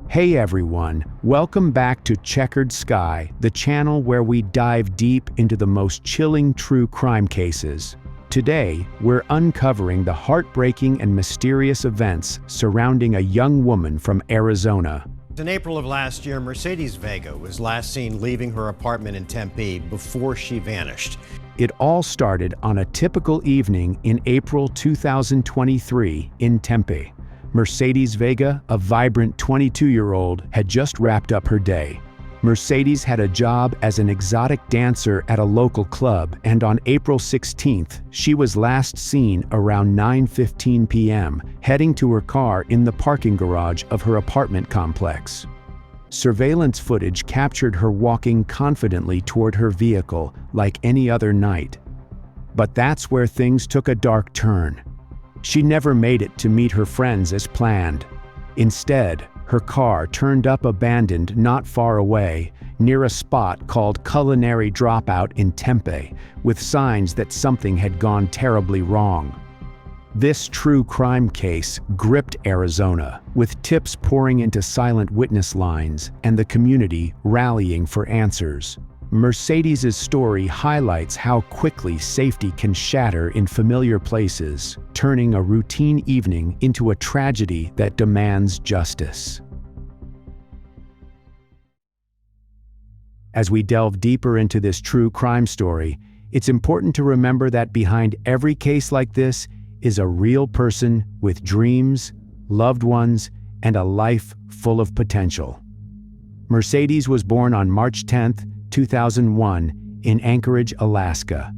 Hey everyone, welcome back to Checkered Sky, the channel where we dive deep into the most chilling true crime cases. Today, we're uncovering the heartbreaking and mysterious events surrounding a young woman from Arizona. In April of last year, Mercedes Vega was last seen leaving her apartment in Tempe before she vanished. It all started on a typical evening in April 2023 in Tempe. Mercedes Vega, a vibrant 22-year-old, had just wrapped up her day. Mercedes had a job as an exotic dancer at a local club, and on April 16th, she was last seen around 9:15 p.m., heading to her car in the parking garage of her apartment complex. Surveillance footage captured her walking confidently toward her vehicle like any other night. But that's where things took a dark turn. She never made it to meet her friends as planned. Instead, her car turned up abandoned not far away, near a spot called Culinary Dropout in Tempe, with signs that something had gone terribly wrong. This true crime case gripped Arizona, with tips pouring into silent witness lines and the community rallying for answers. Mercedes' story highlights how quickly safety can shatter in familiar places, turning a routine evening into a tragedy that demands justice. As we delve deeper into this true crime story, it's important to remember that behind every case like this is a real person with dreams, loved ones, and a life full of potential. Mercedes was born on March 10, 2001, in Anchorage, Alaska.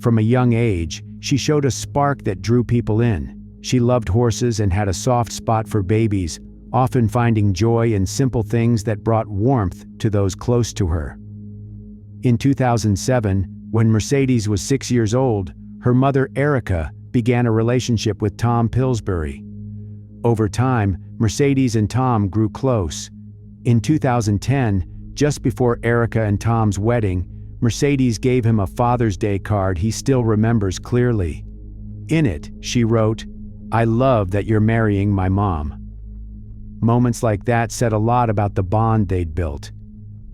From a young age, she showed a spark that drew people in. She loved horses and had a soft spot for babies, often finding joy in simple things that brought warmth to those close to her. In 2007, when Mercedes was 6 years old, her mother, Erica, began a relationship with Tom Pillsbury. Over time, Mercedes and Tom grew close. In 2010, just before Erica and Tom's wedding, Mercedes gave him a Father's Day card he still remembers clearly. In it, she wrote, "I love that you're marrying my mom." Moments like that said a lot about the bond they'd built.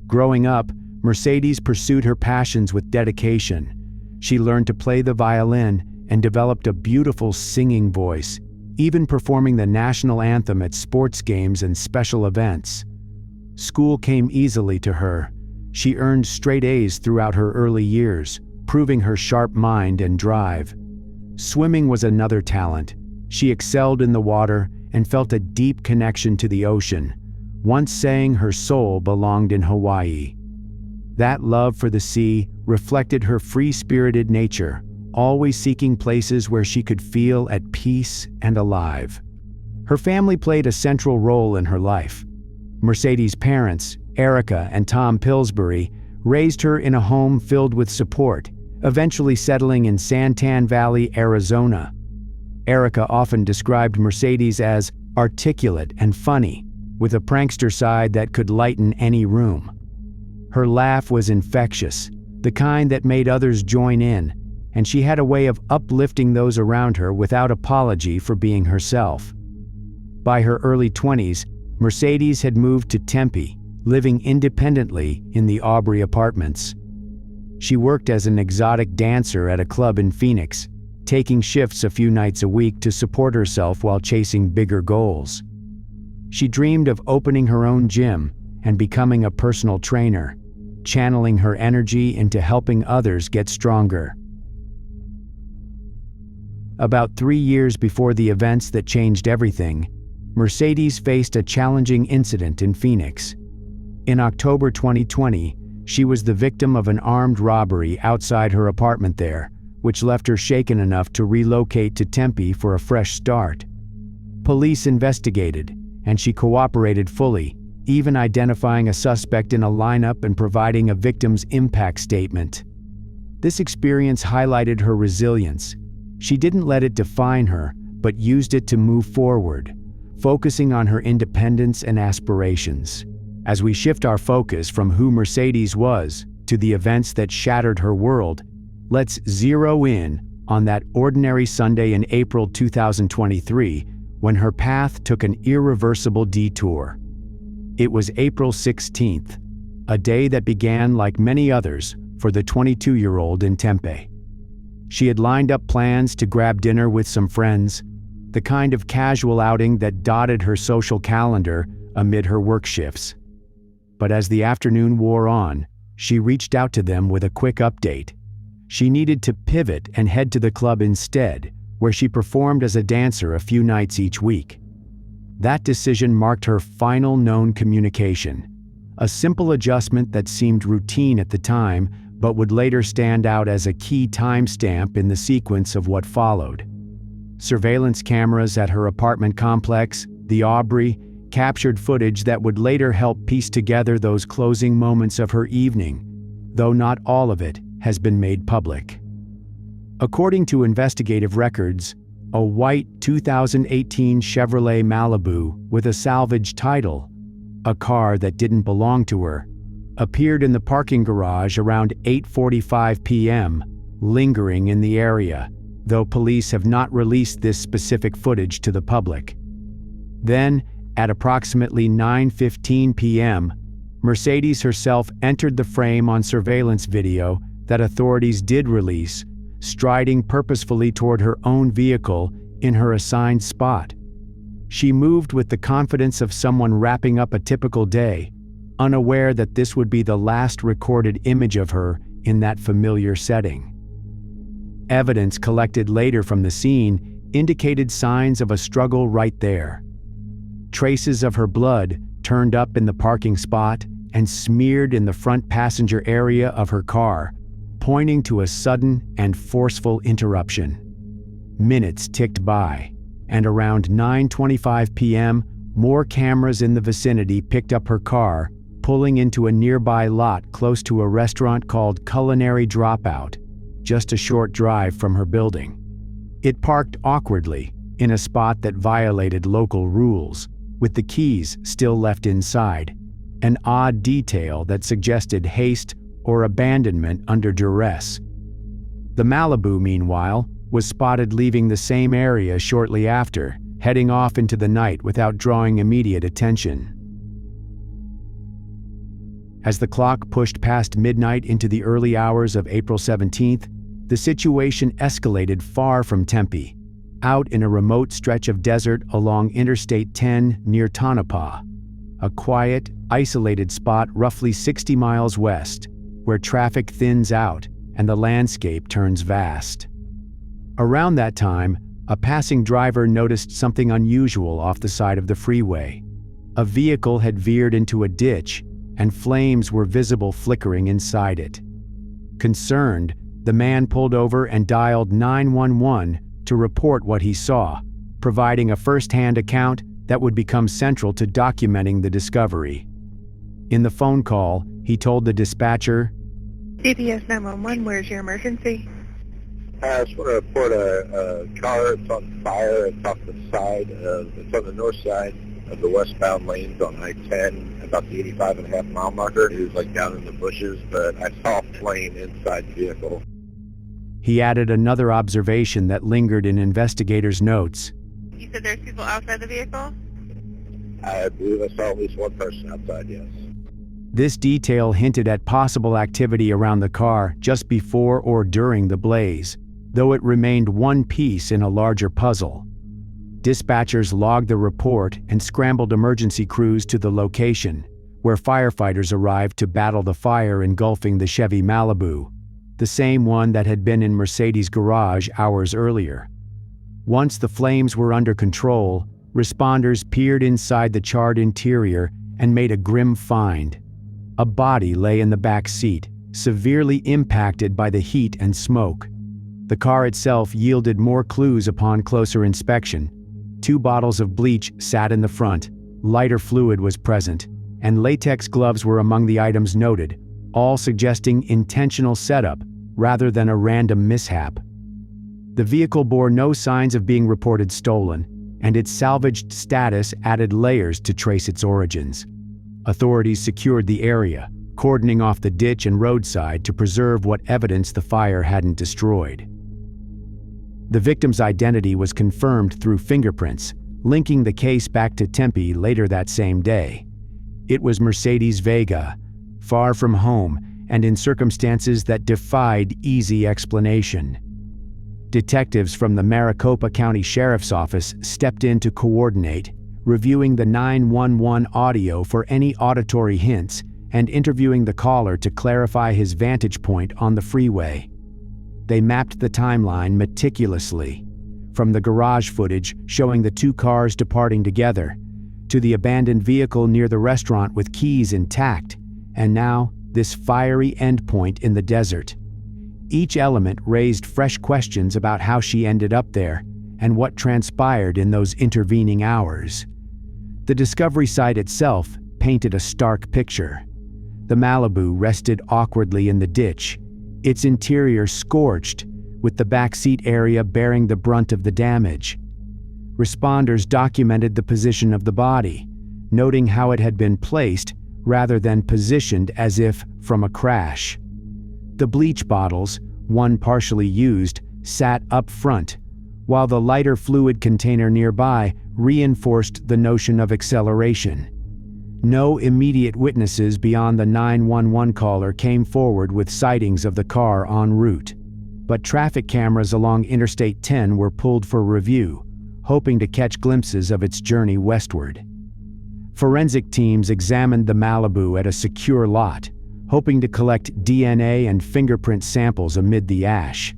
Growing up, Mercedes pursued her passions with dedication. She learned to play the violin and developed a beautiful singing voice, even performing the national anthem at sports games and special events. School came easily to her. She earned straight A's throughout her early years, proving her sharp mind and drive. Swimming was another talent. She excelled in the water and felt a deep connection to the ocean, once saying her soul belonged in Hawaii. That love for the sea reflected her free-spirited nature, always seeking places where she could feel at peace and alive. Her family played a central role in her life. Mercedes' parents, Erica and Tom Pillsbury, raised her in a home filled with support, eventually settling in Santan Valley, Arizona. Erica often described Mercedes as articulate and funny, with a prankster side that could lighten any room. Her laugh was infectious, the kind that made others join in, and she had a way of uplifting those around her without apology for being herself. By her early 20s, Mercedes had moved to Tempe, living independently in the Aubrey apartments. She worked as an exotic dancer at a club in Phoenix, taking shifts a few nights a week to support herself while chasing bigger goals. She dreamed of opening her own gym and becoming a personal trainer, channeling her energy into helping others get stronger. About 3 years before the events that changed everything, Mercedes faced a challenging incident in Phoenix. In October 2020, she was the victim of an armed robbery outside her apartment there, which left her shaken enough to relocate to Tempe for a fresh start. Police investigated, and she cooperated fully, even identifying a suspect in a lineup and providing a victim's impact statement. This experience highlighted her resilience. She didn't let it define her, but used it to move forward, focusing on her independence and aspirations. As we shift our focus from who Mercedes was to the events that shattered her world, let's zero in on that ordinary Sunday in April 2023 when her path took an irreversible detour. It was April 16th, a day that began like many others for the 22-year-old in Tempe. She had lined up plans to grab dinner with some friends, the kind of casual outing that dotted her social calendar amid her work shifts. But as the afternoon wore on, she reached out to them with a quick update. She needed to pivot and head to the club instead, where she performed as a dancer a few nights each week. That decision marked her final known communication, a simple adjustment that seemed routine at the time but would later stand out as a key timestamp in the sequence of what followed. Surveillance cameras at her apartment complex, the Aubrey, captured footage that would later help piece together those closing moments of her evening, though not all of it has been made public. According to investigative records, a white 2018 Chevrolet Malibu with a salvage title, a car that didn't belong to her, appeared in the parking garage around 8:45 p.m., lingering in the area, though police have not released this specific footage to the public. Then, at approximately 9:15 p.m., Mercedes herself entered the frame on surveillance video that authorities did release, striding purposefully toward her own vehicle in her assigned spot. She moved with the confidence of someone wrapping up a typical day, unaware that this would be the last recorded image of her in that familiar setting. Evidence collected later from the scene indicated signs of a struggle right there. Traces of her blood turned up in the parking spot and smeared in the front passenger area of her car, pointing to a sudden and forceful interruption. Minutes ticked by, and around 9:25 p.m., more cameras in the vicinity picked up her car, pulling into a nearby lot close to a restaurant called Culinary Dropout, just a short drive from her building. It parked awkwardly, in a spot that violated local rules, with the keys still left inside, an odd detail that suggested haste or abandonment under duress. The Malibu, meanwhile, was spotted leaving the same area shortly after, heading off into the night without drawing immediate attention. As the clock pushed past midnight into the early hours of April 17th, the situation escalated far from Tempe, out in a remote stretch of desert along Interstate 10 near Tonopah, a quiet, isolated spot roughly 60 miles west, where traffic thins out and the landscape turns vast. Around that time, a passing driver noticed something unusual off the side of the freeway. A vehicle had veered into a ditch, and flames were visible flickering inside it. Concerned, the man pulled over and dialed 911 to report what he saw, providing a first-hand account that would become central to documenting the discovery. In the phone call, he told the dispatcher, CPS 911, where's your emergency? I just want to report a car. It's on fire. It's off the side it's on the north side of the westbound lanes on I-10, about the 85.5 mile marker. It was like down in the bushes, but I saw a flame inside the vehicle. He added another observation that lingered in investigators' notes. You said there's people outside the vehicle? I believe I saw at least one person outside, yes. This detail hinted at possible activity around the car just before or during the blaze, though it remained one piece in a larger puzzle. Dispatchers logged the report and scrambled emergency crews to the location, where firefighters arrived to battle the fire engulfing the Chevy Malibu, the same one that had been in Mercedes' garage hours earlier. Once the flames were under control, responders peered inside the charred interior and made a grim find. A body lay in the back seat, severely impacted by the heat and smoke. The car itself yielded more clues upon closer inspection. 2 bottles of bleach sat in the front, lighter fluid was present, and latex gloves were among the items noted, all suggesting intentional setup rather than a random mishap. The vehicle bore no signs of being reported stolen, and its salvaged status added layers to trace its origins. Authorities secured the area, cordoning off the ditch and roadside to preserve what evidence the fire hadn't destroyed. The victim's identity was confirmed through fingerprints, linking the case back to Tempe later that same day. It was Mercedes Vega, far from home and in circumstances that defied easy explanation. Detectives from the Maricopa County Sheriff's Office stepped in to coordinate, reviewing the 911 audio for any auditory hints and interviewing the caller to clarify his vantage point on the freeway. They mapped the timeline meticulously, from the garage footage showing the two cars departing together, to the abandoned vehicle near the restaurant with keys intact, and now this fiery endpoint in the desert. Each element raised fresh questions about how she ended up there and what transpired in those intervening hours. The discovery site itself painted a stark picture. The Malibu rested awkwardly in the ditch, its interior scorched, with the backseat area bearing the brunt of the damage. Responders documented the position of the body, noting how it had been placed rather than positioned as if from a crash. The bleach bottles, one partially used, sat up front, while the lighter fluid container nearby reinforced the notion of acceleration. No immediate witnesses beyond the 911 caller came forward with sightings of the car en route, but traffic cameras along Interstate 10 were pulled for review, hoping to catch glimpses of its journey westward. Forensic teams examined the Malibu at a secure lot, hoping to collect DNA and fingerprint samples amid the ash.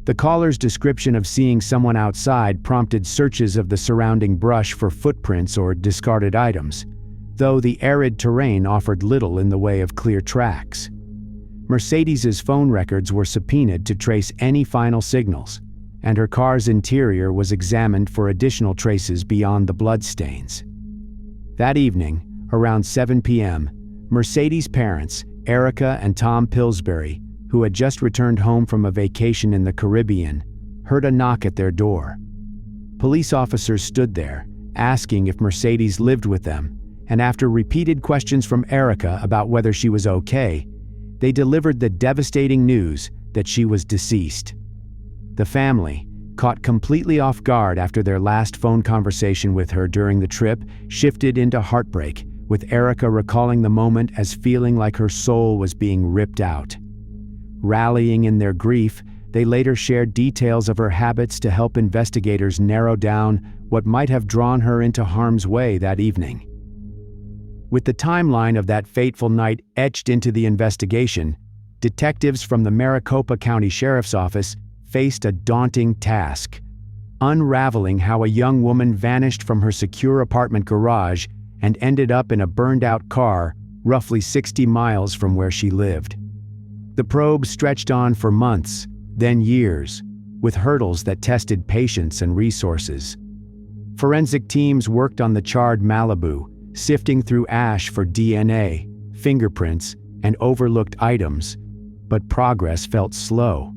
The caller's description of seeing someone outside prompted searches of the surrounding brush for footprints or discarded items, though the arid terrain offered little in the way of clear tracks. Mercedes's phone records were subpoenaed to trace any final signals, and her car's interior was examined for additional traces beyond the bloodstains. That evening, around 7 p.m., Mercedes' parents, Erica and Tom Pillsbury, who had just returned home from a vacation in the Caribbean, heard a knock at their door. Police officers stood there, asking if Mercedes lived with them, and after repeated questions from Erica about whether she was okay, they delivered the devastating news that she was deceased. The family, caught completely off guard after their last phone conversation with her during the trip, shifted into heartbreak, with Erica recalling the moment as feeling like her soul was being ripped out. Rallying in their grief, they later shared details of her habits to help investigators narrow down what might have drawn her into harm's way that evening. With the timeline of that fateful night etched into the investigation, detectives from the Maricopa County Sheriff's Office faced a daunting task: unraveling how a young woman vanished from her secure apartment garage and ended up in a burned-out car roughly 60 miles from where she lived. The probe stretched on for months, then years, with hurdles that tested patience and resources. Forensic teams worked on the charred Malibu, sifting through ash for DNA, fingerprints, and overlooked items, but progress felt slow.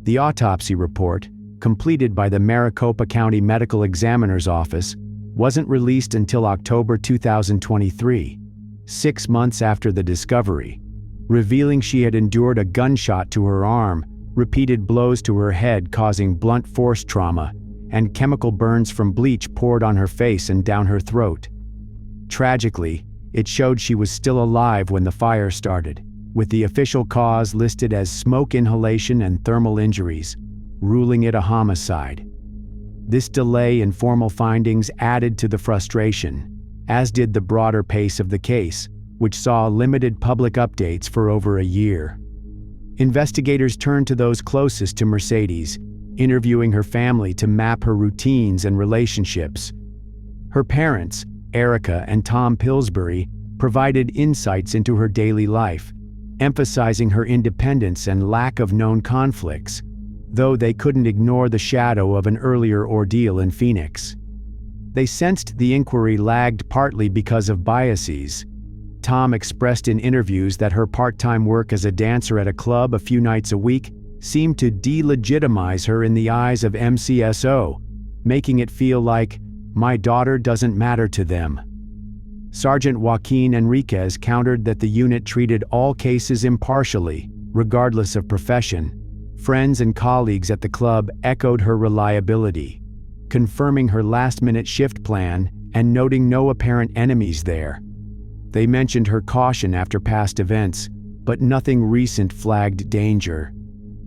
The autopsy report, completed by the Maricopa County Medical Examiner's Office, wasn't released until October 2023, 6 months after the discovery, revealing she had endured a gunshot to her arm, repeated blows to her head causing blunt force trauma, and chemical burns from bleach poured on her face and down her throat. Tragically, it showed she was still alive when the fire started, with the official cause listed as smoke inhalation and thermal injuries, ruling it a homicide. This delay in formal findings added to the frustration, as did the broader pace of the case, which saw limited public updates for over a year. Investigators turned to those closest to Mercedes, interviewing her family to map her routines and relationships. Her parents, Erica and Tom Pillsbury, provided insights into her daily life, emphasizing her independence and lack of known conflicts, though they couldn't ignore the shadow of an earlier ordeal in Phoenix. They sensed the inquiry lagged partly because of biases. Tom expressed in interviews that her part-time work as a dancer at a club a few nights a week seemed to delegitimize her in the eyes of MCSO, making it feel like, "My daughter doesn't matter to them." Sergeant Joaquin Enriquez countered that the unit treated all cases impartially, regardless of profession. Friends and colleagues at the club echoed her reliability, confirming her last-minute shift plan and noting no apparent enemies there. They mentioned her caution after past events, but nothing recent flagged danger.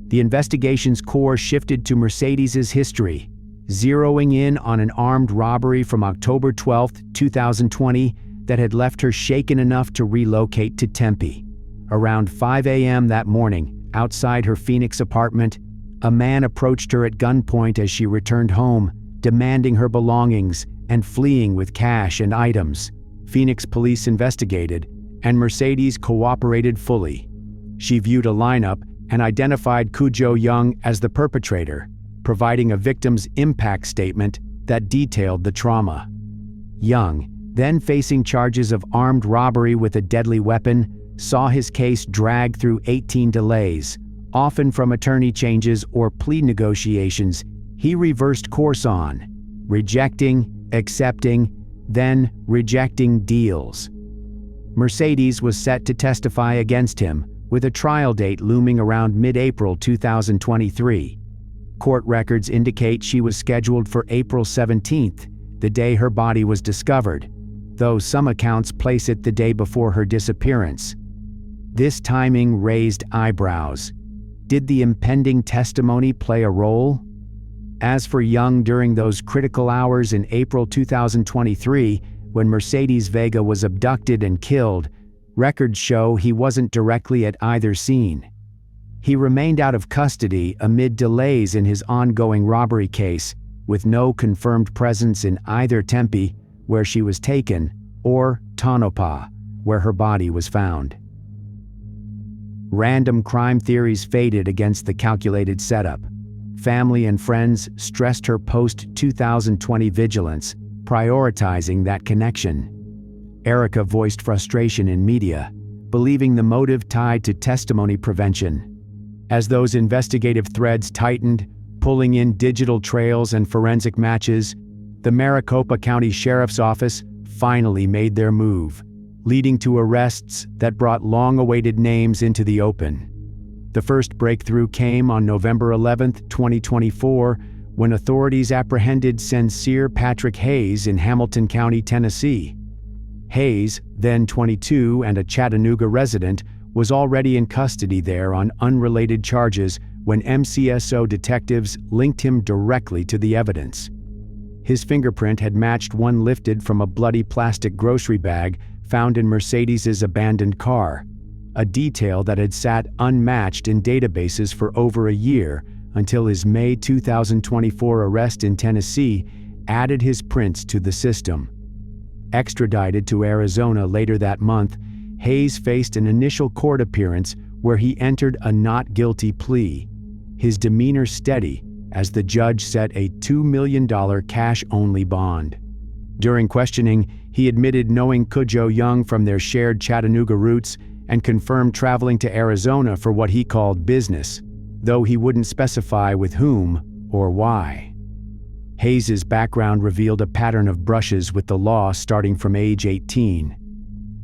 The investigation's core shifted to Mercedes's history, zeroing in on an armed robbery from October 12, 2020 that had left her shaken enough to relocate to Tempe. Around 5 a.m. that morning, outside her Phoenix apartment, a man approached her at gunpoint as she returned home, demanding her belongings and fleeing with cash and items. Phoenix police investigated, and Mercedes cooperated fully. She viewed a lineup and identified Cujo Young as the perpetrator, providing a victim's impact statement that detailed the trauma. Young, then facing charges of armed robbery with a deadly weapon, saw his case drag through 18 delays, often from attorney changes or plea negotiations. He reversed course on, rejecting, accepting, then rejecting deals. Mercedes was set to testify against him, with a trial date looming around mid-April 2023. Court records indicate she was scheduled for April 17th, the day her body was discovered, though some accounts place it the day before her disappearance. This timing raised eyebrows. Did the impending testimony play a role? As for Young, during those critical hours in April 2023, when Mercedes Vega was abducted and killed, records show he wasn't directly at either scene. He remained out of custody amid delays in his ongoing robbery case, with no confirmed presence in either Tempe, where she was taken, or Tonopah, where her body was found. Random crime theories faded against the calculated setup. Family and friends stressed her post-2020 vigilance, prioritizing that connection. Erica voiced frustration in media, believing the motive tied to testimony prevention. As those investigative threads tightened, pulling in digital trails and forensic matches, the Maricopa County Sheriff's Office finally made their move, leading to arrests that brought long-awaited names into the open. The first breakthrough came on November 11, 2024, when authorities apprehended Sincere Patrick Hayes in Hamilton County, Tennessee. Hayes, then 22 and a Chattanooga resident, was already in custody there on unrelated charges when MCSO detectives linked him directly to the evidence. His fingerprint had matched one lifted from a bloody plastic grocery bag found in Mercedes's abandoned car, a detail that had sat unmatched in databases for over a year until his May 2024 arrest in Tennessee added his prints to the system. Extradited to Arizona later that month, Hayes faced an initial court appearance where he entered a not guilty plea, his demeanor steady as the judge set a $2 million cash-only bond. During questioning, he admitted knowing Cujo Young from their shared Chattanooga roots and confirmed traveling to Arizona for what he called business, though he wouldn't specify with whom or why. Hayes's background revealed a pattern of brushes with the law starting from age 18.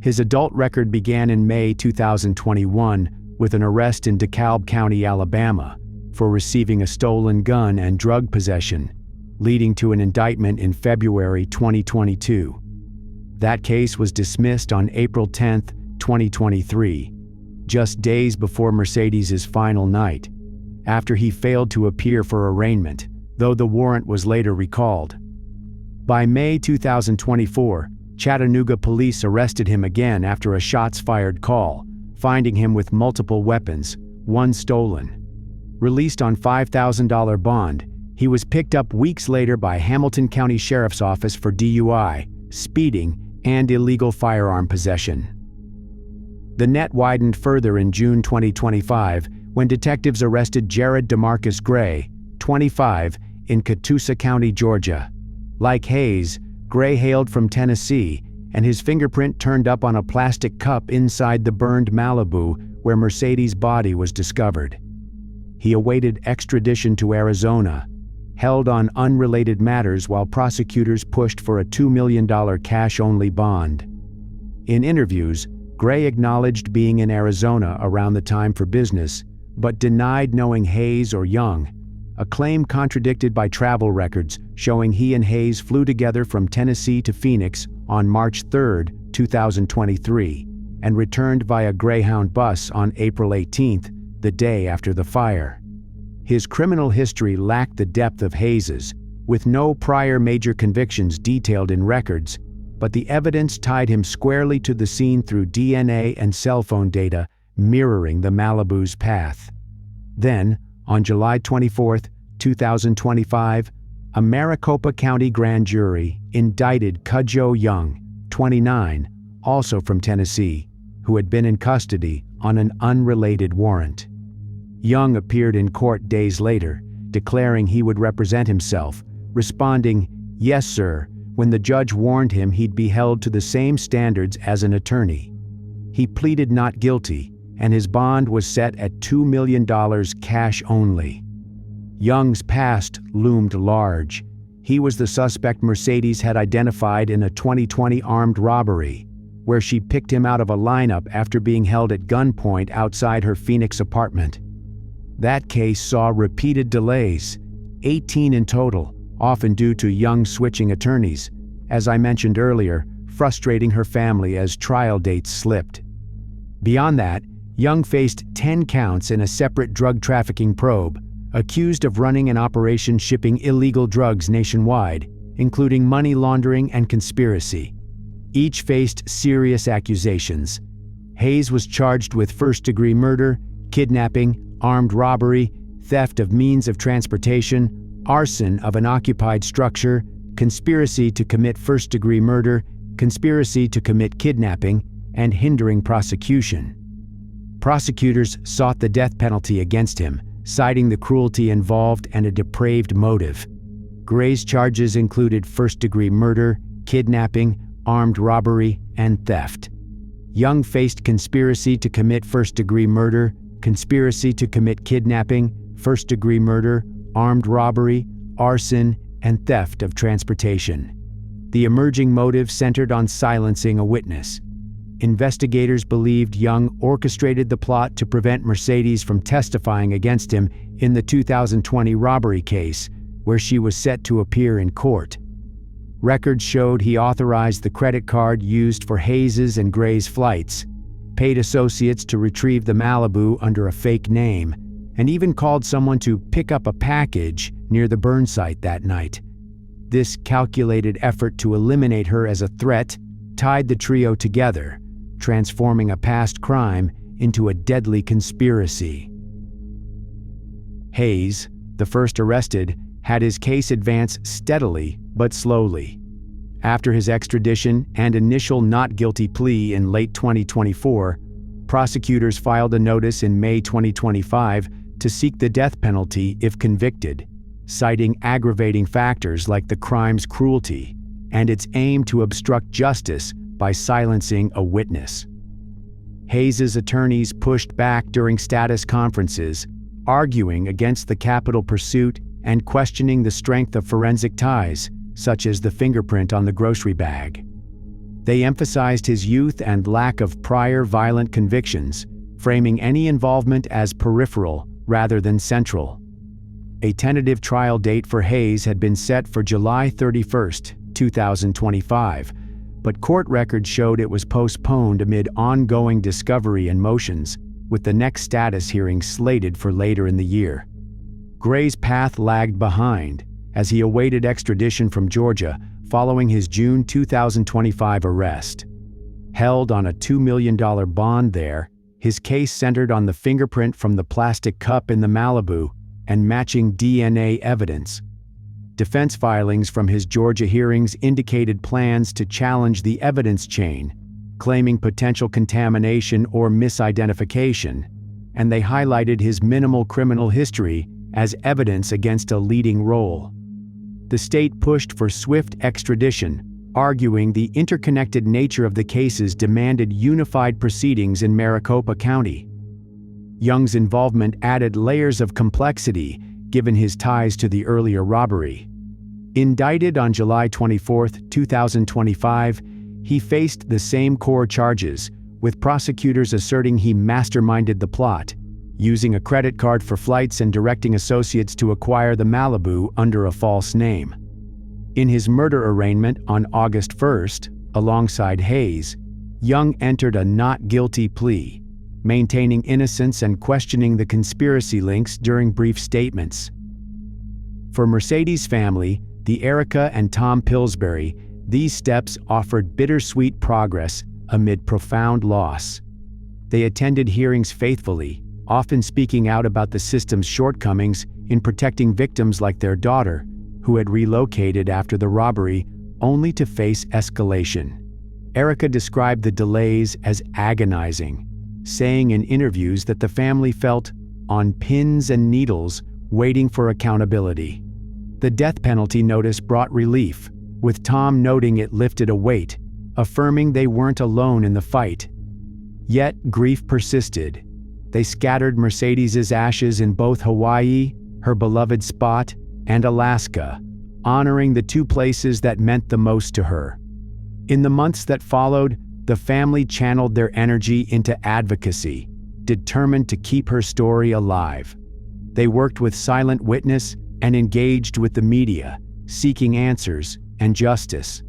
His adult record began in May 2021 with an arrest in DeKalb County, Alabama, for receiving a stolen gun and drug possession, leading to an indictment in February 2022. That case was dismissed on April 10, 2023, just days before Mercedes's final night, after he failed to appear for arraignment, though the warrant was later recalled. By May 2024, Chattanooga police arrested him again after a shots-fired call, finding him with multiple weapons, one stolen. Released on $5,000 bond, he was picked up weeks later by Hamilton County Sheriff's Office for DUI, speeding, and illegal firearm possession. The net widened further in June 2025 when detectives arrested Jared DeMarcus Gray, 25, in Catoosa County, Georgia. Like Hayes, Gray hailed from Tennessee, and his fingerprint turned up on a plastic cup inside the burned Malibu where Mercedes' body was discovered. He awaited extradition to Arizona, held on unrelated matters while prosecutors pushed for a $2 million cash-only bond. In interviews, Gray acknowledged being in Arizona around the time for business, but denied knowing Hayes or Young, a claim contradicted by travel records showing he and Hayes flew together from Tennessee to Phoenix on March 3, 2023, and returned via Greyhound bus on April 18th, the day after the fire. His criminal history lacked the depth of Hayes's, with no prior major convictions detailed in records, but the evidence tied him squarely to the scene through DNA and cell phone data mirroring the Malibu's path. Then, on July 24, 2025, a Maricopa County grand jury indicted Cudjoe Young, 29, also from Tennessee, who had been in custody on an unrelated warrant. Young appeared in court days later, declaring he would represent himself, responding, "Yes, sir," when the judge warned him he'd be held to the same standards as an attorney. He pleaded not guilty, and his bond was set at $2 million cash only. Young's past loomed large. He was the suspect Mercedes had identified in a 2020 armed robbery, where she picked him out of a lineup after being held at gunpoint outside her Phoenix apartment. That case saw repeated delays, 18 in total, often due to Young switching attorneys, as I mentioned earlier, frustrating her family as trial dates slipped. Beyond that, Young faced 10 counts in a separate drug trafficking probe, accused of running an operation shipping illegal drugs nationwide, including money laundering and conspiracy. Each faced serious accusations. Hayes was charged with first-degree murder, kidnapping, armed robbery, theft of means of transportation, arson of an occupied structure, conspiracy to commit first-degree murder, conspiracy to commit kidnapping, and hindering prosecution. Prosecutors sought the death penalty against him, citing the cruelty involved and a depraved motive. Gray's charges included first-degree murder, kidnapping, armed robbery, and theft. Young faced conspiracy to commit first-degree murder, conspiracy to commit kidnapping, first-degree murder, armed robbery, arson, and theft of transportation. The emerging motive centered on silencing a witness. Investigators believed Young orchestrated the plot to prevent Mercedes from testifying against him in the 2020 robbery case, where she was set to appear in court. Records showed he authorized the credit card used for Hayes's and Gray's flights, paid associates to retrieve the Malibu under a fake name, and even called someone to pick up a package near the burn site that night. This calculated effort to eliminate her as a threat tied the trio together, transforming a past crime into a deadly conspiracy. Hayes, the first arrested, had his case advance steadily but slowly. After his extradition and initial not guilty plea in late 2024, prosecutors filed a notice in May 2025 to seek the death penalty if convicted, citing aggravating factors like the crime's cruelty and its aim to obstruct justice by silencing a witness. Hayes's attorneys pushed back during status conferences, arguing against the capital pursuit and questioning the strength of forensic ties, such as the fingerprint on the grocery bag. They emphasized his youth and lack of prior violent convictions, framing any involvement as peripheral rather than central. A tentative trial date for Hayes had been set for July 31, 2025, but court records showed it was postponed amid ongoing discovery and motions, with the next status hearing slated for later in the year. Gray's path lagged behind as he awaited extradition from Georgia following his June 2025 arrest. Held on a $2 million bond there, his case centered on the fingerprint from the plastic cup in the Malibu and matching DNA evidence. Defense filings from his Georgia hearings indicated plans to challenge the evidence chain, claiming potential contamination or misidentification, and they highlighted his minimal criminal history as evidence against a leading role. The state pushed for swift extradition, arguing the interconnected nature of the cases demanded unified proceedings in Maricopa County. Young's involvement added layers of complexity given his ties to the earlier robbery. Indicted on July 24, 2025, he faced the same core charges, with prosecutors asserting he masterminded the plot, using a credit card for flights and directing associates to acquire the Malibu under a false name. In his murder arraignment on August 1st, alongside Hayes, Young entered a not guilty plea, maintaining innocence and questioning the conspiracy links during brief statements. For Mercedes' family, the Erica and Tom Pillsbury, these steps offered bittersweet progress amid profound loss. They attended hearings faithfully, often speaking out about the system's shortcomings in protecting victims like their daughter, who had relocated after the robbery only to face escalation. Erica described the delays as agonizing, saying in interviews that the family felt on pins and needles waiting for accountability. The death penalty notice brought relief, with Tom noting it lifted a weight, affirming they weren't alone in the fight. Yet grief persisted. They scattered Mercedes's ashes in both Hawaii, her beloved spot, and Alaska, honoring the two places that meant the most to her. In the months that followed, the family channeled their energy into advocacy, determined to keep her story alive. They worked with Silent Witness and engaged with the media, seeking answers and justice.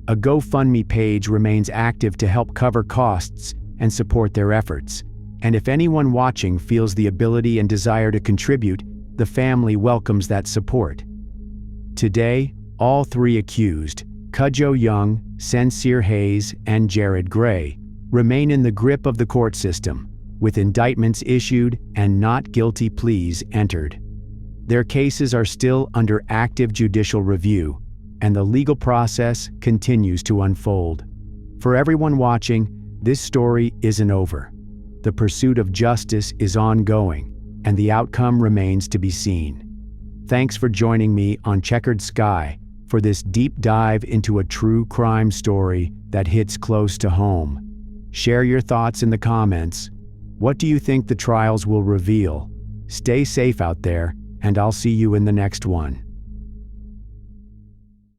A GoFundMe page remains active to help cover costs and support their efforts. And if anyone watching feels the ability and desire to contribute, the family welcomes that support. Today, all three accused, Cudjoe Young, Sincere Hayes, and Jared Gray, remain in the grip of the court system, with indictments issued and not guilty pleas entered. Their cases are still under active judicial review, and the legal process continues to unfold. For everyone watching, this story isn't over. The pursuit of justice is ongoing, and the outcome remains to be seen. Thanks for joining me on Checkered Sky for this deep dive into a true crime story that hits close to home. Share your thoughts in the comments. What do you think the trials will reveal? Stay safe out there, and I'll see you in the next one.